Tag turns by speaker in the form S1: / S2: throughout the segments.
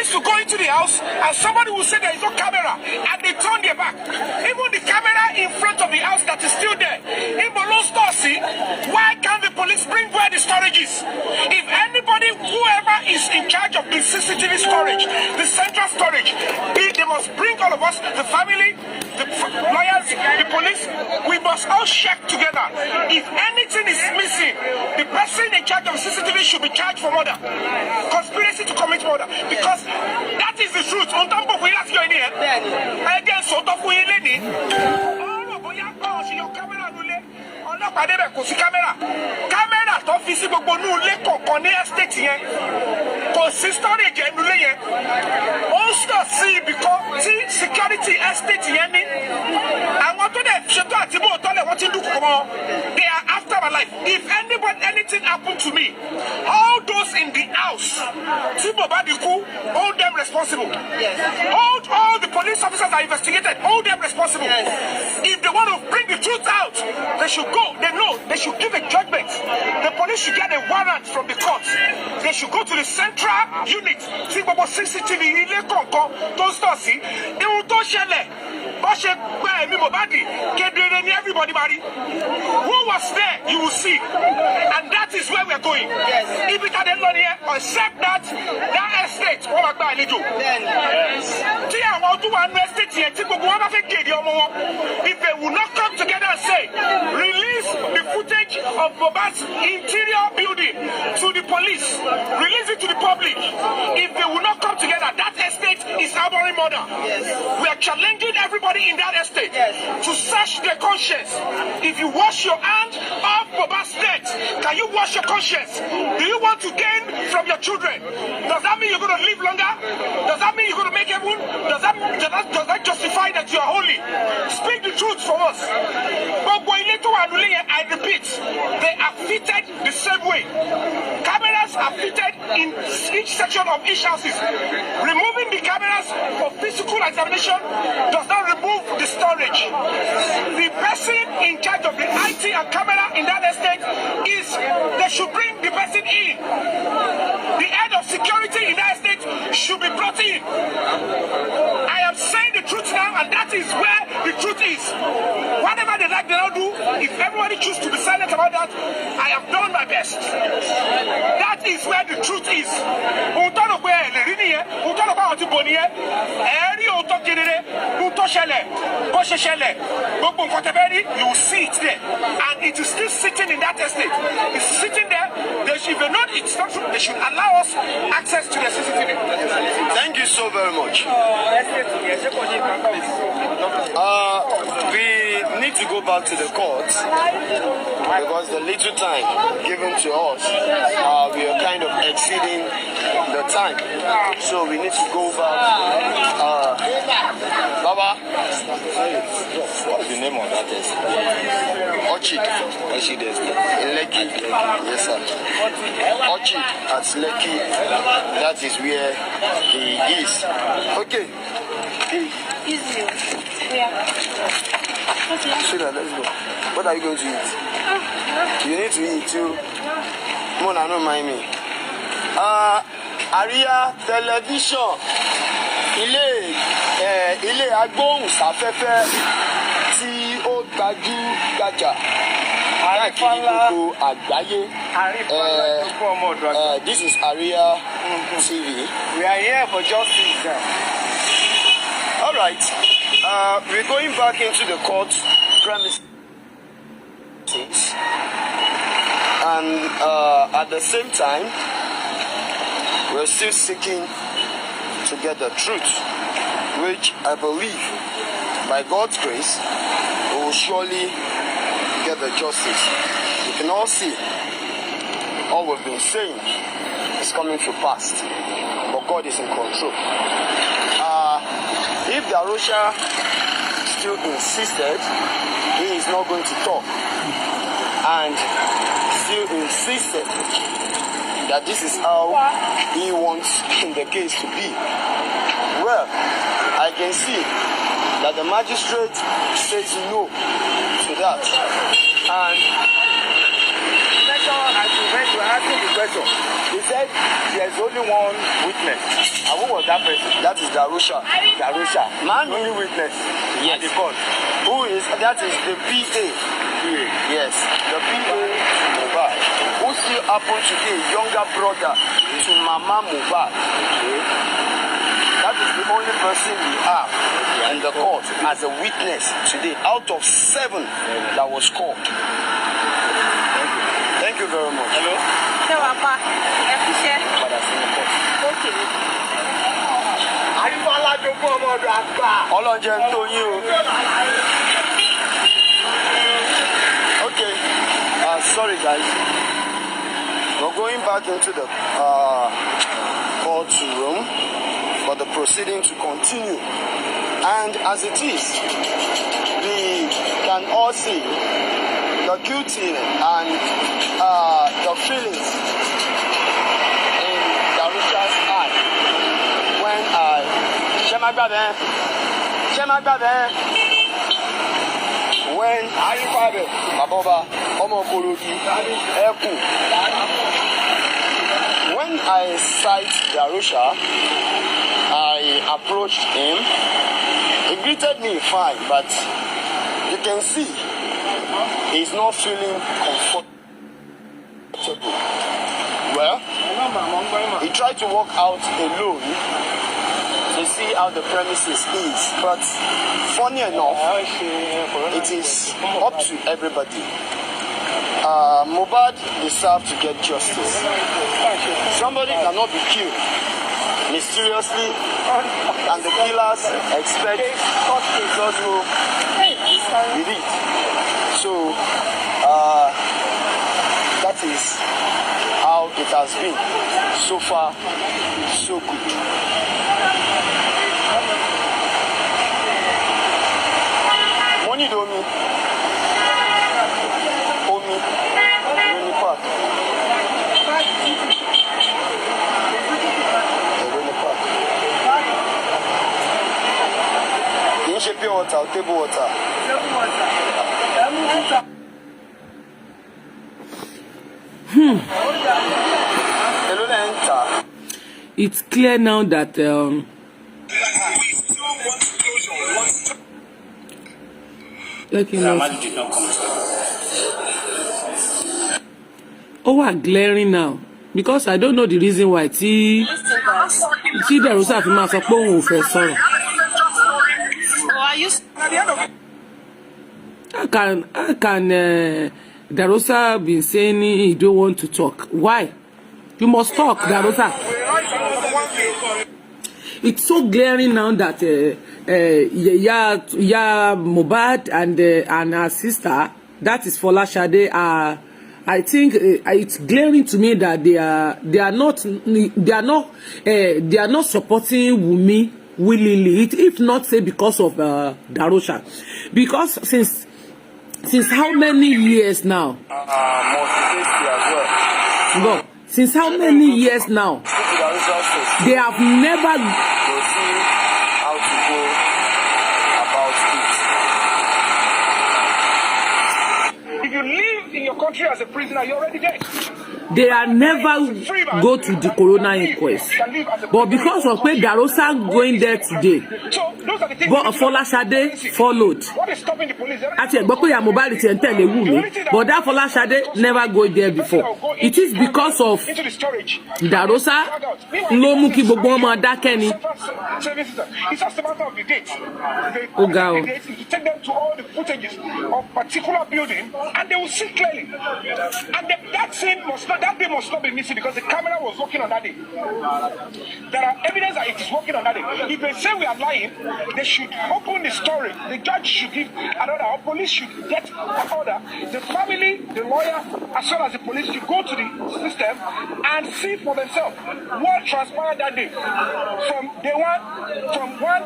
S1: police will go into the house and somebody will say there is no camera and they turn their back. Even the camera in front of the house that is still there. In Bolo store, see, why can't the police bring where the storage is? If anybody, whoever is in charge of the CCTV storage, the central storage, they must bring all of us, the family, the lawyers, the police, we must all check together. If anything is missing, the person in charge of CCTV should be charged for murder. Conspiracy to commit murder. Because that is the truth. On top of what you're in here, again, so top of what you're in ọlọ́pàá débẹ̀ kò sí kámẹ́rà tó fi sí gbogbo inú ilé kọ̀ọ̀kan ní estate yẹn kò sí storage ẹnu ilé yẹn ó ń sọ sí ibi kan tí security estate yẹn ní àwọn tó dẹ̀ ṣètò àti bó tọ́lẹ̀ wọ́n ti ń dúkọ̀ mọ́ they are after my life. If anything happened to me, all those in the house tí Mohbad kú, hold them responsible. Hold all the police officers are investigated, hold them responsible. If they want to bring the truth out, they should go. They know they should give a judgment. The police should get a warrant from the court. They should go to the central unit. See gbogbo CCTV ilé kọ̀ọ̀kan tó ń sọ sí ihun tó ṣẹlẹ̀ bó ṣe gbé ẹ̀mí Mohbad kedere ní everybody bari. Who was there? You will see, and that is where we are going. If it had not here, except that estate, wọ́n máa gba àlejò. Tí àwọn tó wà ní estate yẹn tí gbogbo wọn bá fẹ́ kéde ọmọ wọn, if they will not come together and say, release the footage of Mohbad's interior building to the police, release it to the public. If they will not come together, that estate is harboring murder. We are challenging everybody in that estate to search their conscience. If you wash your hand off Mohbad's death, can you wash your conscience? Do you want to gain from your children? Does that mean you're going to live longer? Does that mean you're going to make heaven? Does that justify that you are holy? Speak the truth for us. I repeat, they are fitted the same way. Cameras are fitted in each section of each houses. Removing the cameras for physical examination does not remove the storage. The person in charge of the IT and camera in that estate is, they should bring the person in. The head of security in that estate should be brought in. I am saying the truth now, and that is where the truth is. Whatever they like, they don't do. If everybody chooses to be silent about that, I have done my best. That is where the truth is. You will see it there, and it is still sitting in that estate. It's sitting there. If they know it's not true, they should allow us access to the CCTV.
S2: Thank you so very much. We need to go back to the court because the little time given to us, we are kind of exceeding the time. So we need to go back. Baba, what's the name of that estate? Orchid. Orchid estate. In Lekki. Yes, sir. Orchid at Lekki. That is where he is. Okay.
S3: Easy. Yeah.
S2: Shida, let's go. What are you going to eat? You need to eat too. Mona, don't mind me. Aria television. Ilé agbóhùnsáfẹ́fẹ́ tí ó gbajú-gbajà káàkiri gbogbo àgbáyé. This is Aria TV.
S4: We are here for justice.
S2: All right. We're going back into the court premises, and at the same time, we're still seeking to get the truth, which I believe, by God's grace, we will surely get the justice. You can all see all we've been saying is coming to pass, but God is in control. If the Arusha still insisted he is not going to talk, and still insisted that this is how he wants the case to be, well, I can see that the magistrate says no to that. And
S4: asking the question. He said there's only one witness. And who was
S2: of that person? That is Darusha.
S4: Darusha.
S2: Man, only witness.
S4: Yes.
S2: At the court. Who is, that is the PA. Yes, the PA Mohbad. Who still happen to be a younger brother to Mama Mohbad. That is the only person we have in the court as a witness today out of 7 that was called. Thank you very much. Hello? Okay. Sorry guys. We're going back into the courtroom for the proceeding to continue. And as it is, we can all see the guilty and the feelings in Darusha's eye when when I sight Darusha, I approached him. He greeted me fine, but you can see he's not feeling comfortable. Well, he tried to walk out alone to see how the premises is, but funny enough, it is up to everybody. Mohbad deserves to get justice. Somebody cannot be killed mysteriously, and the killers expect just to with it. So that is how it has been. So far, so good. Money do me. Omi. Omi Park. Pure water, table water.
S5: It's clear now that glaring now because I don't know the reason why. See, there was a mass of sorrow. How can Darosa been saying he don't want to talk? Why? You must talk, Darosa. It's so glaring now that Mohbad and her sister, that is Folashade, I think it's glaring to me that they are not supporting Wunmi willingly, if not say because of Darosha, because since how many years now? No, since how many years now? They have never.
S2: How to go about it.
S1: If you live in your country as a prisoner, you're already dead.
S5: They are never go to the corona inquest, but because of where Darosa going there today, but Folashade followed. Actually, but that Folashade never go there before. It is because of Darosa. Lomuki Bogoma Dakeni.
S1: It's just a matter of the date.
S5: Oh God!
S1: You take them to all the footages of particular building, and they will see clearly. And that scene that day must not be missing because the camera was working on that day. There are evidence that it is working on that day. If they say we are lying, they should open the story. The judge should give an order, or police should get an order. The family, the lawyer, as well as the police should go to the system and see for themselves what transpired that day. From day one, from 12:00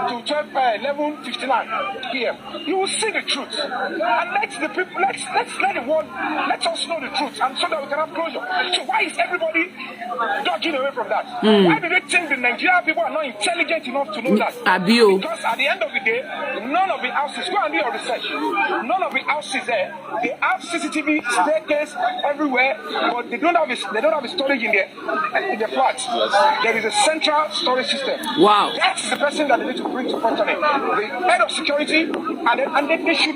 S1: to 11:59 p.m. You will see the truth. And let the people, let's let the world, let us know the truth, and so that we can have closure. So why is everybody dodging away from that? Why do they think the Nigerian people are not intelligent enough to know that? Because at the end of the day, none of the houses, go and do your research, none none of the houses there. They have CCTV staircase everywhere, but they don't have a storage in the flats. There is a central storage system.
S5: Wow.
S1: That's the person that they need to bring to functioning. The head of security, and then they should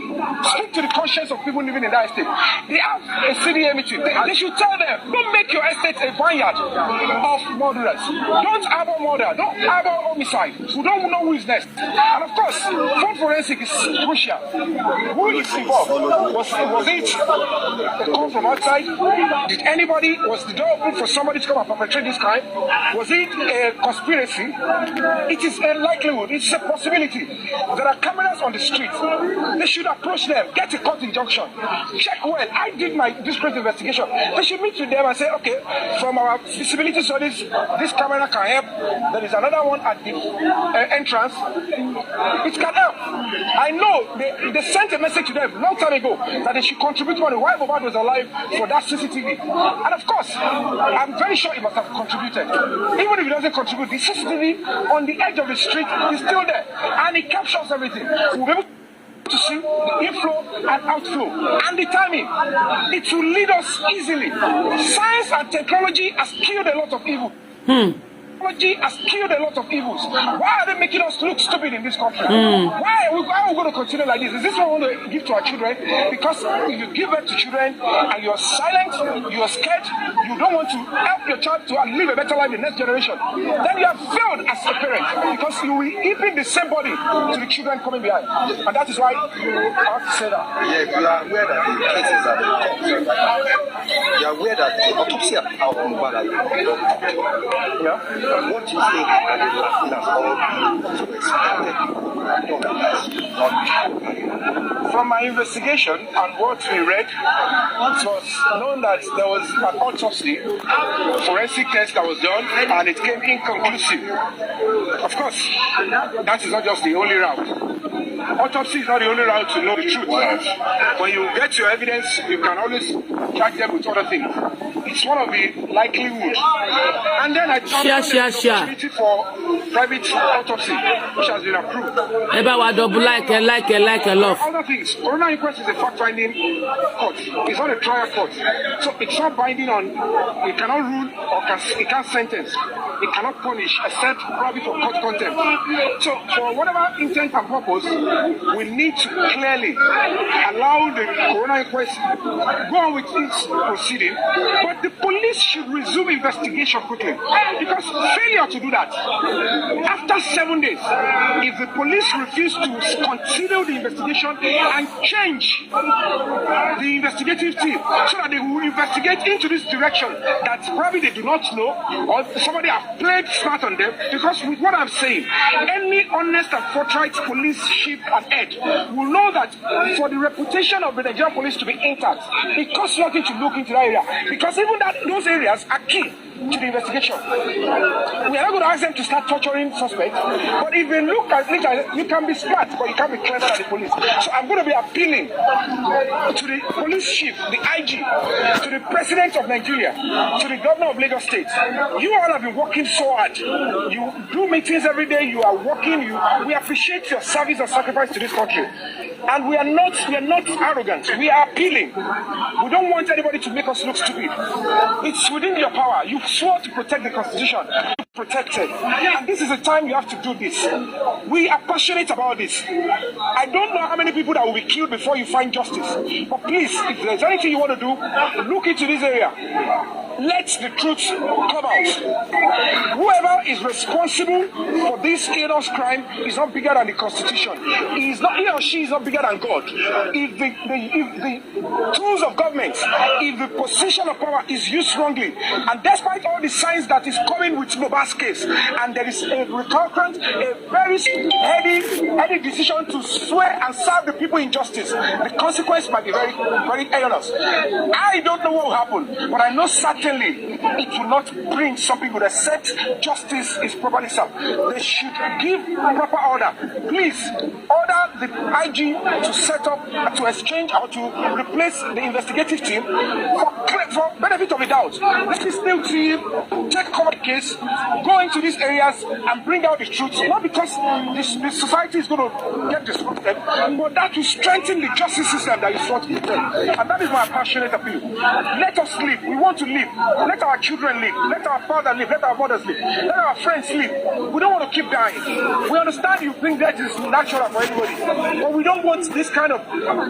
S1: speak to the conscience of people living in that estate. They have a CDA meeting. They should tell them, don't make your estate a vineyard of murderers. Don't harbor murder. Don't harbor homicide. We don't know who is next. And of course, food forensic is crucial. Who is involved? Was it a call from outside? Was the door open for somebody to come and perpetrate this crime? Was it a conspiracy? It is a likelihood. It's a possibility. There are cameras on the street. They should approach them, get a court injunction, check well. I did my discreet investigation. They should meet with them and say, okay, from our feasibility studies, this camera can help. There is another one at the entrance. It can help. I know they sent a message to them a long time ago that they should contribute money while Mohbad was alive for that CCTV. And of course, I'm very sure he must have contributed. Even if he doesn't contribute, the CCTV on the edge of the street is still there. And it captures everything. We'll be able to see the inflow and outflow and the timing. It will lead us easily. Science and technology has killed a lot of evil. Technology has killed a lot of evils. Why are they making us look stupid in this country? Why are we going to continue like this? Is this what we want to give to our children? Because if you give birth to children and you're silent, you're scared, you don't want to help your child to live a better life in the next generation, then you have failed as a parent because you will impede the same body to the children coming behind. And that is why I have to say that.
S6: Yeah, if you are aware that the cases are being covered, you are aware that the autopsy of Mohbad has been covered.
S1: Yeah.
S6: What do you think that the last has all been
S1: From my investigation and what we read, it was known that there was an autopsy, forensic test that was done, and it came inconclusive. Of course, that is not just the only route. Autopsy is not the only route to know the truth. When you get your evidence, you can always charge them with other things. It's one of the likelihood. And then I found an opportunity for private autopsy, which has been approved. Other things. Coroner inquest is a fact-finding court. It's not a trial court. So it's not binding on, it cannot rule or it can't sentence. It cannot punish except probably for court contempt. So for whatever intent and purpose, we need to clearly allow the coroner inquest go on with its proceeding, but the police should resume investigation quickly because failure to do that after 7 days, if the police refuse to continue the investigation and change the investigative team so that they will investigate into this direction that probably they do not know or somebody has played smart on them, because with what I'm saying, any honest and forthright police chief and head will know that for the reputation of the Nigerian police to be intact, it costs nothing to look into that area, because even those areas are key to the investigation. We are not going to ask them to start torturing suspects, but if they look at it, you can be smart, but you can't be clever than the police. So I'm going to be appealing to the police chief, the IG, to the president of Nigeria, to the governor of Lagos State. You all have been working so hard. You do meetings every day. You are working. We appreciate your service and sacrifice to this country. And we are not arrogant. We are appealing. We don't want anybody to make us look stupid. It's within your power. You swore to protect the Constitution. Protect it. And this is the time you have to do this. We are passionate about this. I don't know how many people that will be killed before you find justice. But please, if there's anything you want to do, look into this area. Let the truth come out. Whoever is responsible for this heinous crime is not bigger than the Constitution. He or she is not bigger than God. If the tools of government, if the position of power is used wrongly, and despite all the signs that is coming with Mohbad's case, and there is a recalcitrant, a very heady decision to swear and serve the people in justice, the consequence might be very, very heinous. I don't know what will happen, but I know certainly it will not bring something good except justice is properly served. They should give proper order. Please order the IG to set up, to exchange or to replace the investigative team for benefit of the doubt, let this new team take cover the case, go into these areas and bring out the truth. Not because the society is going to get disrupted, but that will strengthen the justice system that is what is there. And that is my passionate appeal. Let us live. We want to live. Let our children live. Let our father live. Let our mothers live. Let our friends live. We don't want to keep dying. We understand you think that is natural for anybody, but we don't want this kind of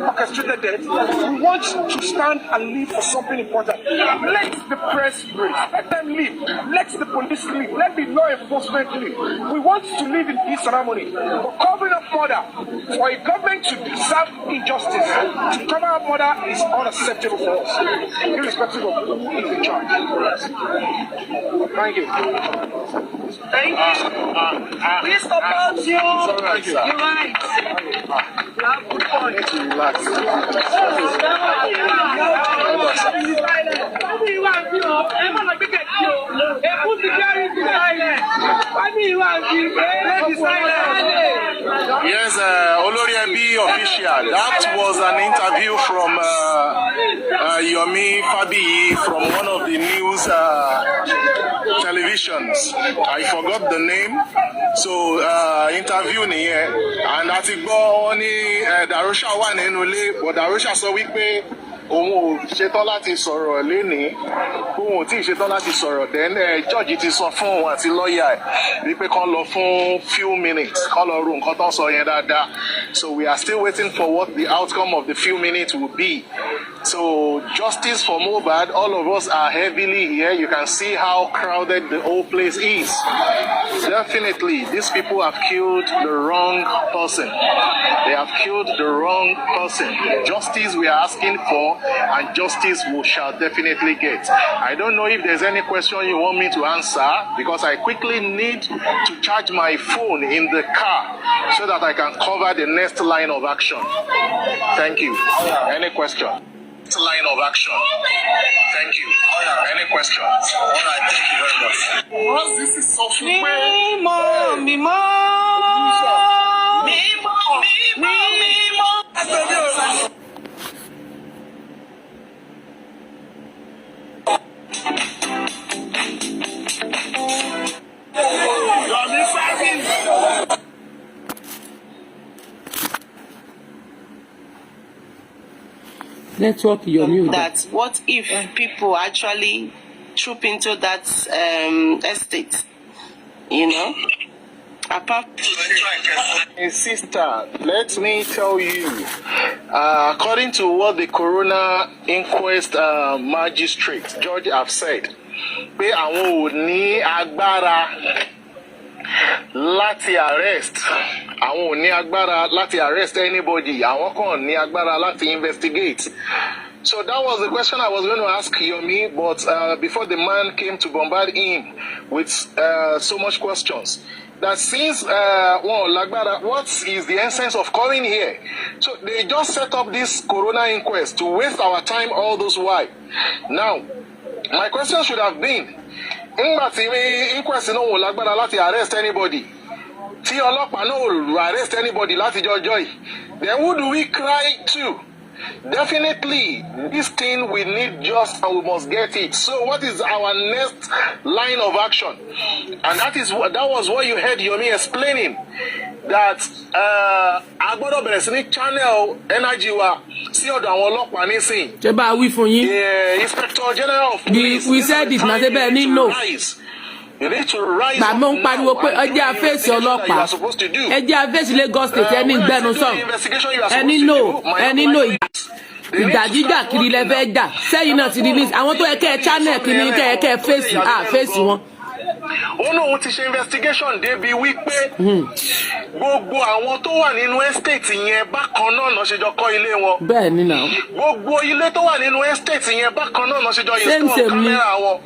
S1: orchestrated death. We want to stand and live for something important. Let the press breathe. Let them live. Let the police live. Let the law enforcement live. We want to live in peace and harmony. But covering up murder, for a government to deserve injustice, to cover up murder is unacceptable for us, irrespective of who is in charge. Thank you.
S3: Thank you. We support you.
S1: Thank you.
S3: You're right. You have good point.
S1: Relax.
S7: Yes, Olori Ebi official. That was an interview from Yomi Fabiyi from one of the news televisions. I forgot the name. So interview nìyẹn, and àti gbọ́ ní Darusha wà nínú ilé, but Darusha sọ wípé òun ò ṣetán láti sọ̀rọ̀ lénìí, òun ò tí ì ṣetán láti sọ̀rọ̀. Then judge ti sọ fún òun àti lọ́ọ̀yà ẹ̀ wípé kán lọ fún few minutes, kán lọ ro nǹkan tó ń sọ yẹn dáadáa. So we are still waiting for what the outcome of the few minutes will be. So justice for Mohbad, all of us are heavily here. You can see how crowded the whole place is. Definitely, these people have killed the wrong person. They have killed the wrong person. Justice we are asking for, and justice we shall definitely get. I don't know if there's any question you want me to answer, because I quickly need to charge my phone in the car so that I can cover the next line of action. Thank you. Any question? Line of action. Thank you. Any questions? All right, thank you very much. What's this is so
S5: network Yomi.
S3: That what if people actually troop into that estate? You know, apart.
S7: Sister, let me tell you, according to what the coroner inquest magistrate judge have said, pé àwọn ò ní agbára láti arrest, àwọn ò ní agbára láti arrest anybody, àwọn kàn ní agbára láti investigate. So that was the question I was going to ask Yomi, but before the man came to bombard him with so much questions, that since what is the essence of coming here? So they just set up this coroner inquest to waste our time all those while. Now, my question should have been, inquest no wò lágbára láti arrest anybody, tí ọlọ́pàá no will arrest anybody láti jọjọ́ yìí, then who do we cry to? Definitely, this thing we need just and we must get it. So what is our next line of action? And that was what you heard Yomi explaining, that agbọ́dọ̀ bẹ̀rẹ̀ sí ní channel energy wa sí ọ̀dọ̀ àwọn ọlọ́pàá nísìn.
S5: Ṣé bá a wí fún yín?
S7: Inspector General of Police.
S5: We said it na débẹ̀ ní no.
S7: You need to rise.
S5: Bàbá ń pariwo pé ẹ jẹ́ àfẹ́sì ọlọ́pàá, ẹ jẹ́ àfẹ́sì Lagos State, ẹni ìgbẹ́nu sàn, ẹni no ìjà jíjà kiri lẹ fẹ́ jà, sẹ́yìn náà ti release àwọn tó yẹ kẹ́ ẹ channel kiri kẹ́ ẹ kẹ́ ẹ fèsì àfẹ́sì wọn.
S7: Ó ní òun ti ṣe investigation débi wípé gbogbo àwọn tó wà nínú estate yẹn bákan náà ṣe jọ kọ́ ilé wọn.
S5: Bẹ́ẹ̀ ni náà.
S7: Gbogbo ilé tó wà nínú estate yẹn bákan náà ṣe jọ install camera wọn.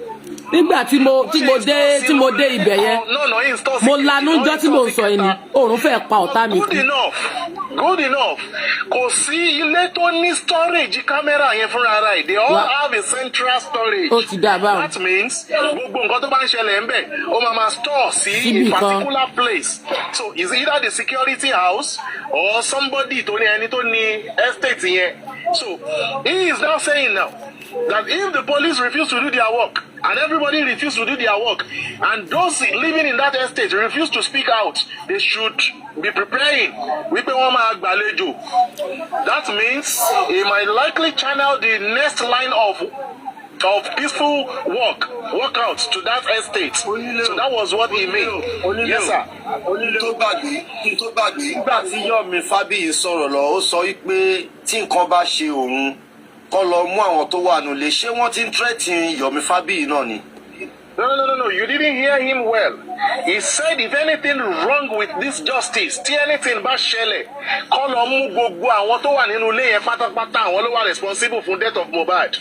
S5: Nígbà tí mo dé ibẹ̀ yẹn, mo lanu jọ́ tí mo ń sọ yìí ni òòrùn fẹ́ pa ọ̀tá mi.
S7: Good enough. Kò sí ilé tó ní storage camera yẹn fúnra ara ẹ̀. They all have a central storage.
S5: Ó ti dà báwọn.
S7: That means gbogbo nǹkan tó bá ń ṣẹlẹ̀ ń bẹ̀ ó máa store sí a particular place. So it's either the security house or somebody tó ní ẹni tó ní estate yẹn So he is now saying now that if the police refuse to do their work and everybody refuse to do their work and those living in that estate refuse to speak out, they should be preparing. That means he might likely channel the next line of peaceful workouts to that estate. So that was what he meant. Yes, sir.
S2: Nígbà tí Yomi Fabiyi sọ̀rọ̀ lọ, ó sọ pé tí nǹkan bá ṣe òun kó lọ mú àwọn tó wà nílé. Ṣé wọ́n ti ń threaten Yomi Fabiyi náà ni?
S7: No. You didn't hear him well. He said if anything wrong with this justice, tí anything bá ṣẹlẹ̀, kó lọ mú gbogbo àwọn tó wà nínú ilé yẹn pátápátá, àwọn ló wà responsible for death of Mohbad.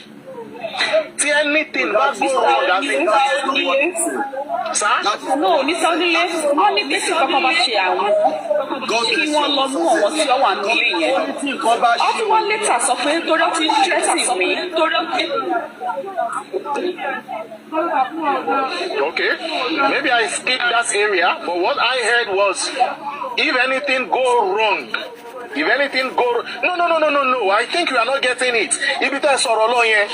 S7: Tí anything bá go wrong, that's it. Sir?
S8: No, Mr. Odile, wọ́n ní pé tí kankan bá ṣe àwọn kí wọ́n lọ mú àwọn tí wọ́n wà nílé yẹn. Ọtí wọ́n létà sọ pé torí ó ti ń tẹ́sí mi torí ó ti.
S7: Okay, maybe I skipped that area, but what I heard was if anything go wrong, no, I think you are not getting it. Ibi tẹ́ sọ̀rọ̀ lọ yẹn,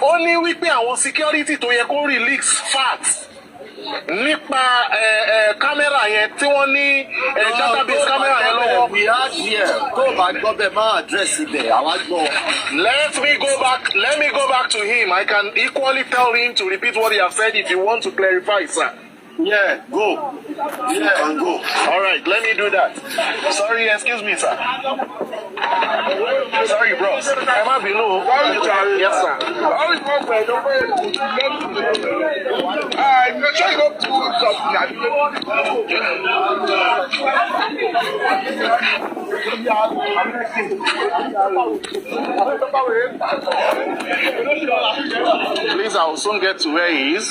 S7: ó ní wípé àwọn security tó yẹ kó release facts nípa kámẹ́rà yẹn tí wọ́n ní database kámẹ́rà yẹn lọ́wọ́.
S2: We had here tó bá gbọ́ bẹ́ẹ̀ máa address ibẹ̀ àwa gbọ́.
S7: Let me go back to him. I can equally tell him to repeat what he has said if you want to clarify, sir.
S2: Yeah, go. You can go.
S7: All right, let me do that. Sorry, excuse me, sir. Sorry, bros. Am I below? Yes, sir.
S1: I'm not sure you don't do
S7: Please, I will soon get to where he is.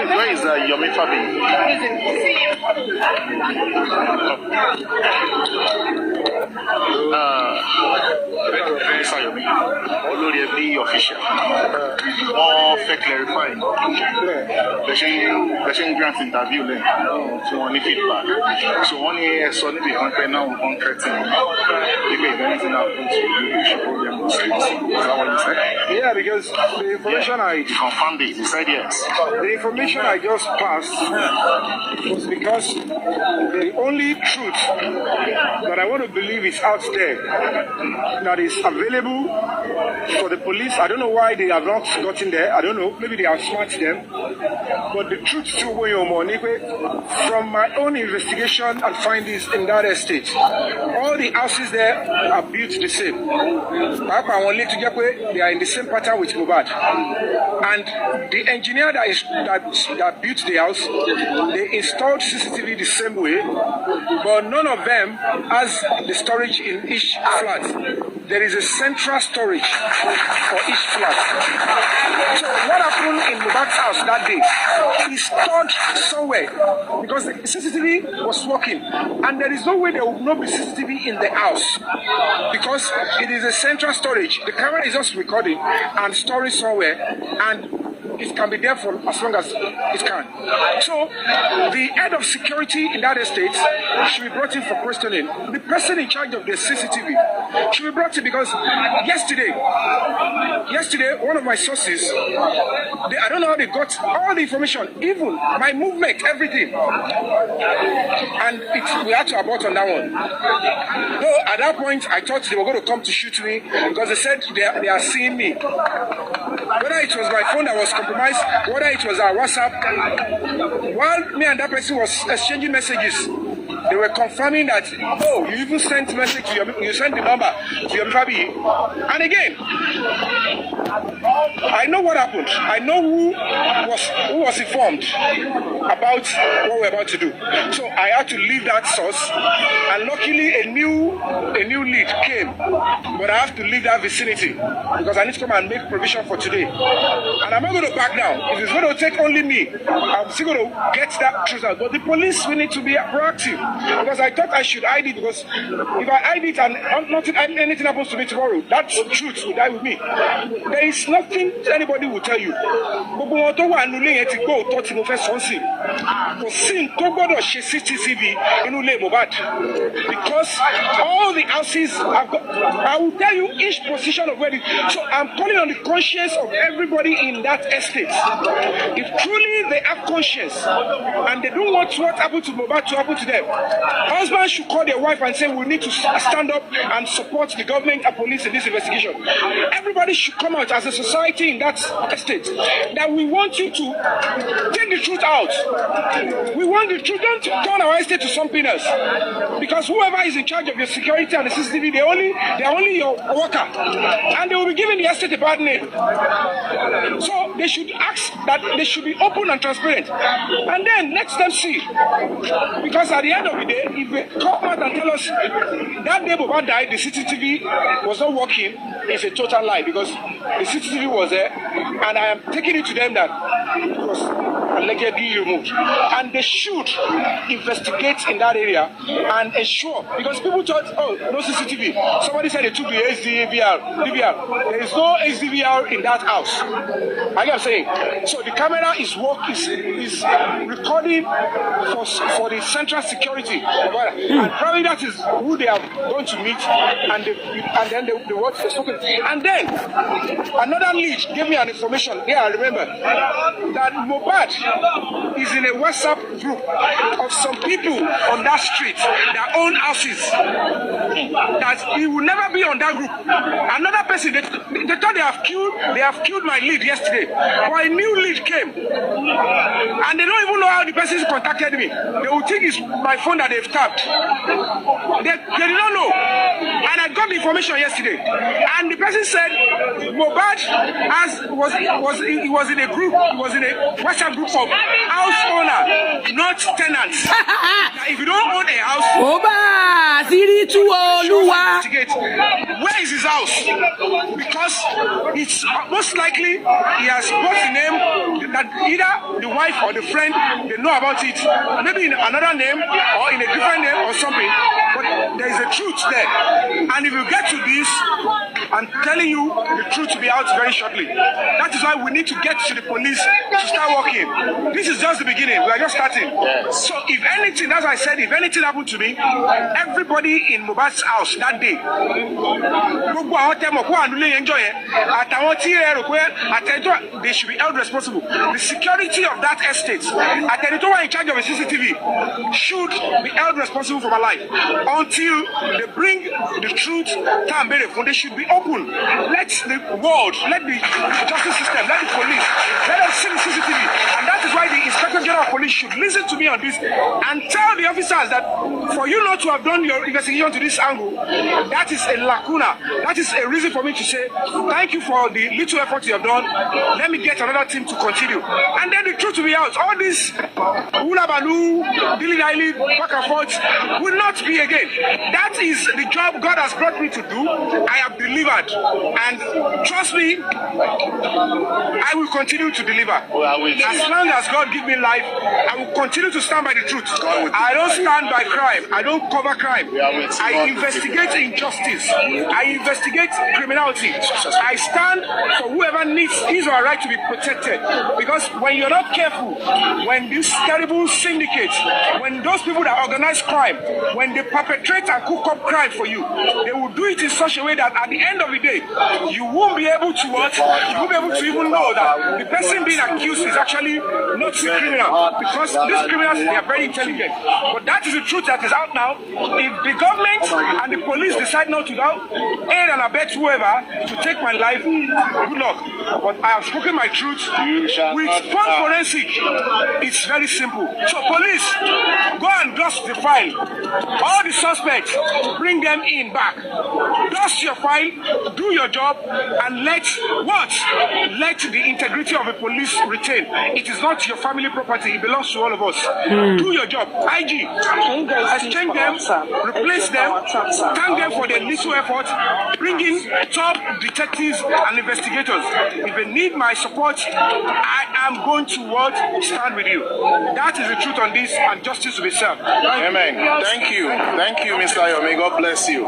S7: Where is Yomi Fabiyi? Mr. Yomi, olórí ẹbí official. Wọ́n fẹ́ clarify. Bẹ́ẹ̀ ṣe ń grant interview lẹ́yìn tí wọ́n ní feedback. So wọ́n ní ẹ̀sọ́ níbi kan pẹ́ náà wọ́n threaten. If anything happens to you, you should hold them on street. Is that what you said?
S4: Yeah, because the information
S7: He confirmed it. He said yes.
S4: the information I just passed was because the only truth that I want to believe is out there that is available for the police. I don't know why they have not gotten there. I don't know. Maybe they have smarted them. But the truth still going on. From my own investigation and findings in that estate, all the houses there are built the same. They are in the same pattern with Mohbad. And the engineer that built the house, they installed CCTV the same way, but none of them has the storage in each flat. There is a central storage for each flat. So what happened in Mohbad's house that day? He stored somewhere because the CCTV was working, and there is no way there will not be CCTV in the house because it is a central storage. The camera is just recording and storing somewhere, and it can be there for as long as it can. So the head of security in that estate should be brought in for questioning. The person in charge of the CCTV should be brought in because yesterday, one of my sources, I don't know how they got all the information, even my movement, everything. And we had to abort on that one. No, at that point, I thought they were going to come to shoot me because they said they are seeing me. Whether it was my phone that was compromised, whether it was our WhatsApp, while me and that person was exchanging messages, they were confirming that, oh, you even sent message to you sent the number to Yomi Fabiyi. And again, I know what happened. I know who was informed about what we're about to do. So I had to leave that source, and luckily a new lead came. But I have to leave that vicinity because I need to come and make provision for today. And I'm not going to back down. If it's going to take only me, I'm still going to get that truth out. But the police, we need to be proactive. because I thought I should hide it, because if I hide it and anything happens to me tomorrow, that truth will die with me. There is nothing anybody will tell you. Gbogbo wọn tó wà nínú ilé yẹn ti gbọ́ òótọ́ tí mo fẹ́ sọ sí. Kò sí tó gbọ́dọ̀ ṣe CCTV inú ilé Mohbad, because all the houses have got, I will tell you each position of where so I'm calling on the conscience of everybody in that estate. If truly they have conscience and they don't want what happened to Mohbad to happen to them, husbands should call their wife and say we need to stand up and support the government and police in this investigation. Everybody should come out as a society in that estate that we want you to take the truth out. We want the truth. Don't turn our estate to something else, because whoever is in charge of your security and the CCTV, they're only your worker, and they will be giving the estate a bad name. So they should ask that they should be open and transparent, and then let them see. Because at the end of the day, if they come out and tell us that day Mohbad died, the CCTV was not working, it's a total lie, because the CCTV was there, and I am taking it to them that it was allegedly removed, and they should investigate in that area and ensure, because people thought, oh, no CCTV. Somebody said they took the HDVR. There is no HDVR in that house. I am saying. So the camera is recording for the central security, and probably that is who they are going to meet, and then they watch the spoken. And then another lead gave me an information. Yeah, I remember that Mohbad is in a WhatsApp group of some people on that street that own houses. That he will never be on that group. Another person, they thought they have killed my lead yesterday. But a new lead came, and they don't even know how the person contacted me. They will think it's my phone that they've tapped. They did not know. And I got the information yesterday. And the person said Mohbad was in a group, he was in a WhatsApp group of house owner, not tenants. If you don't own a house, where is his house? Because it's most likely he has bought the name that either the wife or the friend, they know about it, maybe in another name or in a different name or something. But there is a truth there. And if you get to this, I'm telling you, the truth will be out very shortly. That is why we need to get to the police to start working. This is just the beginning. We are just starting. Yes. So if anything, as I said, if anything happened to me, everybody in Mohbad's house that day, they should be held responsible. The security of that estate, in charge of a CCTV, should be held responsible for my life until they bring the truth. They should be open. Let the world, let the justice system, let the police, let us see the CCTV. And that is why the Inspector General of Police should listen to me on this and tell the officers that for you not to have done your investigation to this angle, that is a lacuna. That is a reason for me to say thank you for the little effort you have done. Let me get another team to continue. And then the truth will be out. All this hula baloo, dilly-dally, back and forth will not be again. That is the job God has brought me to do. I have delivered. And trust me, I will continue to deliver. As long as God gives me life, I will continue to stand by the truth. I don't stand by crime. I don't cover crime. I investigate injustice. I investigate criminality. I stand for whoever needs his or her right to be protected. Because when you're not careful, when these terrible syndicates, when those people that organize crime, when they perpetrate and cook up crime for you, they will do it in such a way that at the end of the day, you won't be able to what? You won't be able to even know that the person being accused is actually not a criminal. Because these criminals, they are very intelligent. But that is the truth that is out now. If the government and the police decide not to aid and abet whoever to take my life, good luck. But I have spoken my truth. With phone forensic, it's very simple. So police, go and dust the file. All the suspects, bring them in back. Dust your file, do your job, and let the integrity of the police retain. It is not your family property, it belongs to all of us. Do your job. IG, exchange them, replace them, thank them for their little effort, bring in top detectives and investigators. If they need my support, I am going to stand with you. That is the truth on this, and justice will be served.
S7: Amen. Thank you. Thank you, Mr. Yomi. God bless you.